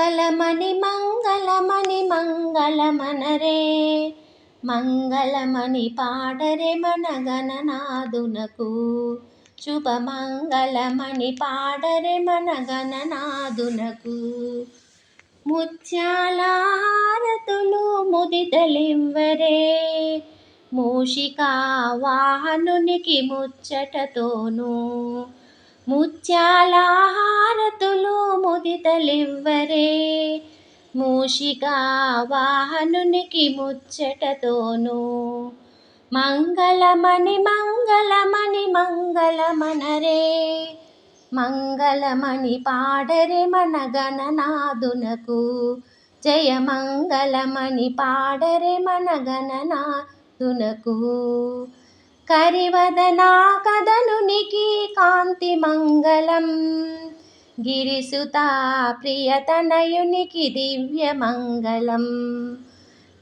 మంగళమణి మంగళమణి మంగళమనరే మంగళమణి పాడరే మన గణనాదునకు శుభమంగళమణి పాడరే మన గణనాదునకు ముత్యాల హారతులు ముదితలివ్వరే మూషికా వాహనునికి ముచ్చటతోను ముత్యాల హారతులు ముదితలివ్వరే మూషికా వాహనునికి ముచ్చటతోను మంగళమణి మంగళమణి మంగళమనరే మంగళమణి పాడరే మన గణనాదునకు జయ మంగళమణి పాడరే మన గణనాదునకు కరివదనా కదనునికి కాంతి మంగళం గిరిసుతా ప్రియతనయునికి దివ్య మంగళం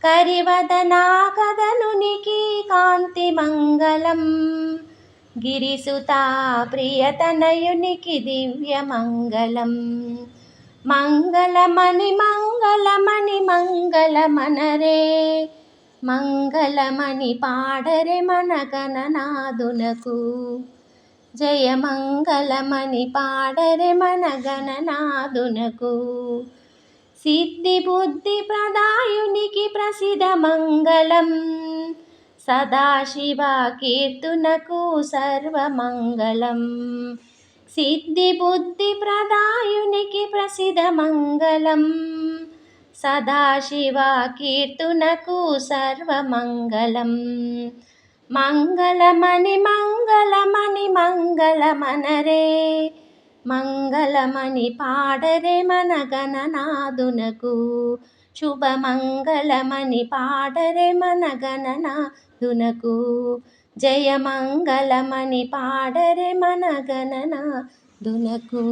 కరివదనా కదనునికి కాంతి మంగళం గిరిసుతా ప్రియతనయునికి దివ్య మంగళం మంగళమణి మంగళమణి మంగళమనరే మంగళమణి పాడరే మన గణనాదునకు జయ మంగళమణి పాడరే మన గణనాదునకు సిద్ధి బుద్ధి ప్రదాయునికి ప్రసిద్ధ మంగళం సదాశివ కీర్తునకు సర్వమంగళం సిద్ధి బుద్ధి ప్రదాయునికి ప్రసిద్ధ మంగళం సదాశివ కీర్తునకు సర్వమంగళం మంగళమణి మంగళమణి మంగళమనరే మంగళమణి పాడరే మన గణనాదునకు శుభమంగళమణి పాడరే మన గణనాదునకు జయ మంగళమణి పాడరే మన గణనాదునకు